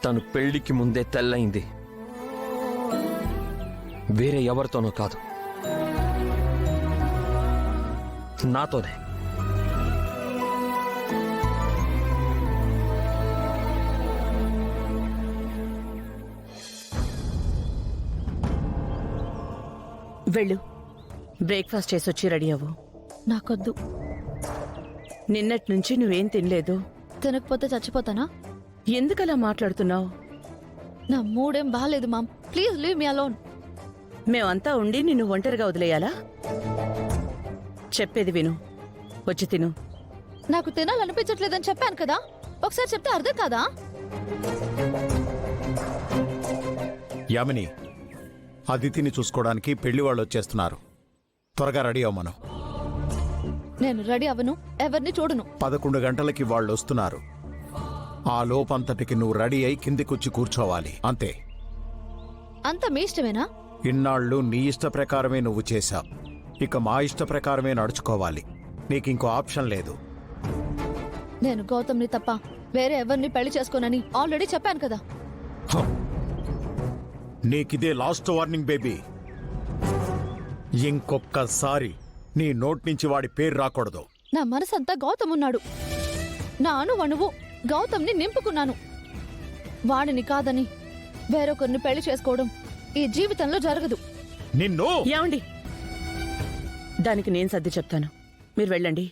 తను పెళ్లికి ముందే తెల్లయింది. వేరే ఎవరితోనో కాదు, నాతోనే. వెళ్ళు, బ్రేక్ఫాస్ట్ చేసి వచ్చి రెడీ అవ్వు. నాకొద్దు. నిన్నటి నుంచి నువ్వేం తినలేదు. తినకపోతే చచ్చిపోతానా? ఎందుకలా మాట్లాడుతున్నావు? నా మూడేం బాగాలేదు mom, please leave me alone. మేమంతా ఉండి నిన్ను ఒంటరిగా వదిలేయాలా? చెప్పేది విను, వచ్చి తిను. నాకు తినాలనిపించట్లేదని చెప్పాను కదా, ఒకసారి చెప్తే అర్థం కాదా? యామిని, అదితిని చూసుకోవడానికి పెళ్లి వాళ్ళు వచ్చేస్తున్నారు. త్వరగా రెడీ అవ్వమను. నేను రెడీ అవ్వను, ఎవరిని చూడను. 11 గంటలకి వాళ్ళు వస్తున్నారు. ఆ లోపంతటికి నువ్వు రెడీ అయి కిందికొచ్చి కూర్చోవాలి, అంతే. అంత మీ ఇష్టమేనా? ఇన్నాళ్ళు నీ ఇష్ట ప్రకారమే నువ్వు చేశావు, ఇక మా ఇష్ట ప్రకారమే నడుచుకోవాలి. నీకింకో ఆప్షన్ లేదు. నేను గౌతమ్ని తప్ప వేరే ఎవరిని పెళ్లి చేసుకోనని ఆల్రెడీ చెప్పాను కదా. నీకిదే లాస్ట్ వార్నింగ్ బేబీ. ఇంకొక్కసారి నీ నోట్ నుంచి వాడి పేరు రాకూడదు. నా మనసంతా గౌతమ్ ఉన్నాడు. నా అణువణువు గౌతమ్ని నింపుకున్నాను. వాడిని కాదని వేరొకరిని పెళ్లి చేసుకోవడం ఈ జీవితంలో జరగదు. నిన్ను ఏమండి, దానికి నేను సర్ది చెప్తాను, మీరు వెళ్ళండి.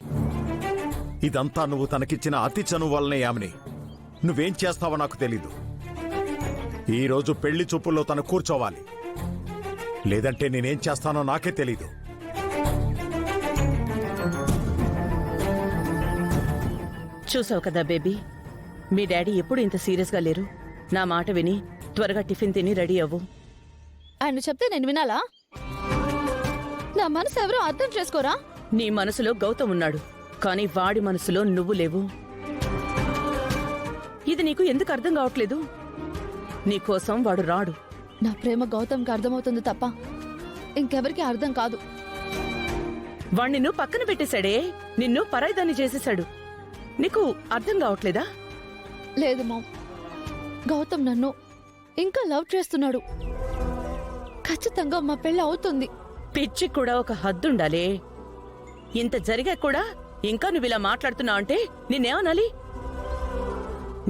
ఇదంతా నువ్వు తనకిచ్చిన అతి చనువు వల్లనే యామిని. నువ్వేం చేస్తావో నాకు తెలీదు. ఈరోజు పెళ్లి చూపుల్లో తను కూర్చోవాలి, లేదంటే నేనేం చేస్తానో నాకే తెలీదు. చూసావు కదా బేబీ, మీ డాడీ ఎప్పుడు ఇంత సీరియస్గా లేరు. నా మాట విని త్వరగా టిఫిన్ తిని రెడీ అవ్వు. ఆయన చెప్తే నేను వినాలా? నా మనసు ఎవరో అర్థం చేసుకోరా? నీ మనసులో గౌతమ్ ఉన్నాడు, కానీ వాడి మనసులో నువ్వు లేవు. ఇది నీకు ఎందుకు అర్థం కావట్లేదు? నీకోసం వాడు రాడు. నా ప్రేమ గౌతమ్కి అర్థమవుతుంది తప్ప ఇంకెవరికి అర్థం కాదు. వాణ్ణి నిన్ను పక్కన పెట్టేశాడే, నిన్ను పరాయిదాన్ని చేసేశాడు. నీకు అర్థం కావట్లేదా? లేదు మామ్, గౌతమ్ నన్ను ఇంకా లవ్ చేస్తున్నాడు. ఖచ్చితంగా మా పెళ్ళి అవుతుంది. పిచ్చి కూడా ఒక హద్దుండాలే. ఇంత జరిగా కూడా ఇంకా నువ్వు ఇలా మాట్లాడుతున్నావు అంటే నిన్నేమనాలి?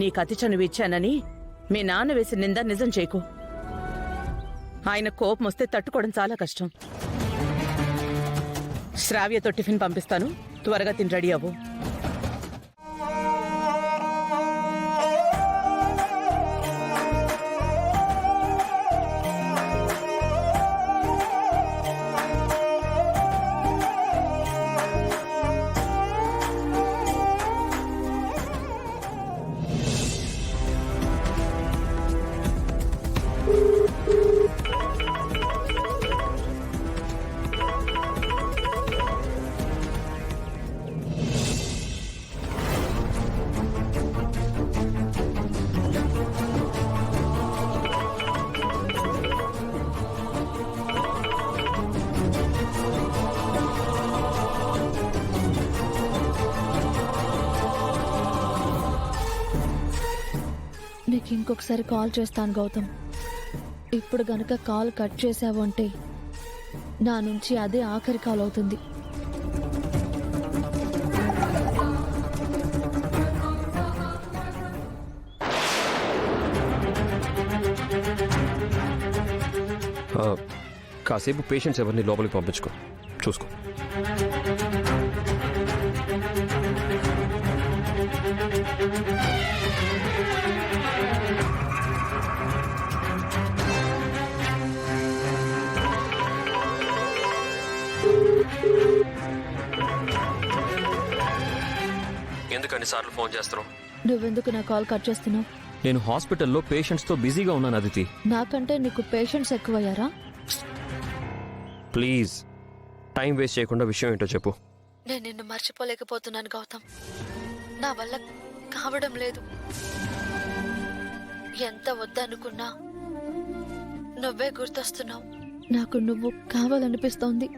నీకు అతి చనువు ఇచ్చానని మీ నాన్న వేసిన నింద నిజం చేయకు. ఆయన కోపం వస్తే తట్టుకోవడం చాలా కష్టం. శ్రావ్యతో టిఫిన్ పంపిస్తాను, త్వరగా తిని రెడీ అవ్వు. నీకు ఇంకొకసారి కాల్ చేస్తాను గౌతమ్. ఇప్పుడు గనక కాల్ కట్ చేసావు అంటే నా నుంచి అదే ఆఖరి కాల్ అవుతుంది. కాసేపు పేషెంట్స్ ఎవరిని లోపలికి పంపించుకో, చూసుకో. ఎందుకని సార్లు ఫోన్ చేస్తున్నావు? నువ్వెందుకు నా కాల్ కట్ చేస్తున్నావు? నేను హాస్పిటల్లో పేషెంట్స్తో బిజీగా ఉన్నాను అదితి. నాకంటే నీకు పేషెంట్స్ ఎక్కువయ్యారా? ప్లీజ్ టైం వేస్ట్ చేయకుండా విషయం ఏంటో చెప్పు. నేను నిన్ను మర్చిపోలేకపోతున్నాను గౌతమ్. నా వల్ల కావడం లేదు. ఎంత వద్దనుకున్నా నువ్వే గుర్తొస్తున్నావు. నాకు నువ్వు కావాలనిపిస్తోంది,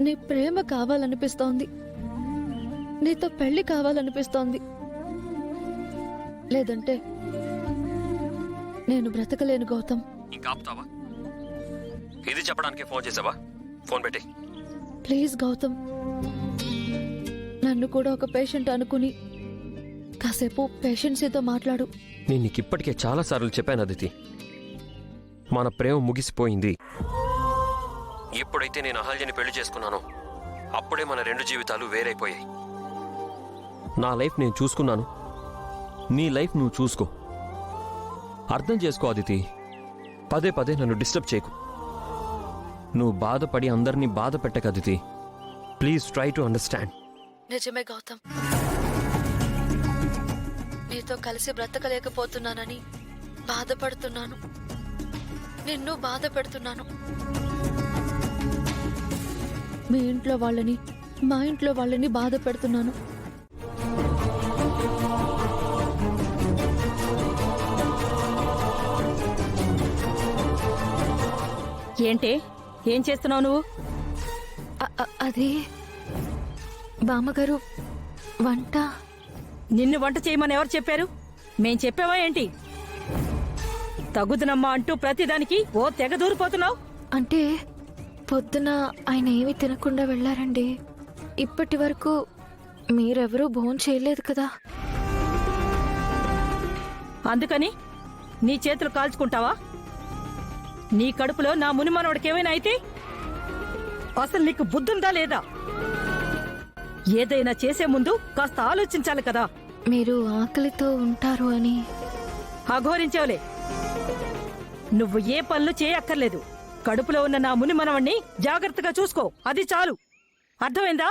నీ ప్రేమ కావాలనిపిస్తోంది, నీతో పెళ్లి కావాలనిపిస్తోంది. లేదంటే నేను బ్రతకలేను గౌతమ్. ఇంకా ఆపుతావా? ఇది చెప్పడానికి ఫోన్ చేసావా? ఫోన్ పెట్టి. ప్లీజ్ గౌతమ్, నన్ను కూడా ఒక పేషెంట్ అనుకుని కాసేపు పేషెన్సీతో మాట్లాడు. నేను నీకు ఇప్పటికే చాలాసార్లు చెప్పాను అదితి, మన ప్రేమ ముగిసిపోయింది. ఎప్పుడైతే నేను అహల్యని పెళ్లి చేసుకున్నానో అప్పుడే మన రెండు జీవితాలు వేరైపోయాయి. నా లైఫ్ నేను చూసుకున్నాను, నీ లైఫ్ నువ్వు చూసుకో. అర్థం చేసుకో అదితి, పదే పదే నన్ను డిస్టర్బ్ చేయకు. నువ్వు బాధపడి అందరినీ బాధ పెట్టక Aditi. Please try to understand. నిజమే గౌతమ్, నీతో కలిసి బ్రతకలేకపోతున్నానని బాధపడుతున్నాను. నిన్ను బాధ పెడుతున్నాను. మీ ఇంట్లో వాళ్ళని, మా ఇంట్లో వాళ్ళని బాధ పెడుతున్నాను. ఏంటే, ఏం చేస్తున్నావు నువ్వు? అది బామ్మగారు వంట. నిన్ను వంట చేయమని ఎవరు చెప్పారు? మేం చెప్పావా ఏంటి? తగుదనమ్మా అంటూ ప్రతిదానికి ఓ తెగ దూరిపోతున్నావు. అంటే పొద్దున ఆయన ఏమీ తినకుండా వెళ్ళారండి. ఇప్పటి వరకు మీరెవరూ భోజనం చేయలేదు కదా. అందుకని నీ చేతులు కాల్చుకుంటావా? నీ కడుపులో నా మునిమనవాడికి ఏమైనా అయితే అసలు నీకు బుద్ధుందా లేదా? ఏదైనా చేసే ముందు కాస్త ఆలోచించాలి కదా. మీరు ఆకలితో ఉంటారు అని అఘోరించావులే. నువ్వు ఏ పనులు చేయక్కర్లేదు. కడుపులో ఉన్న నా మునిమనవాణ్ణి జాగ్రత్తగా చూసుకో, అది చాలు. అర్థమైందా?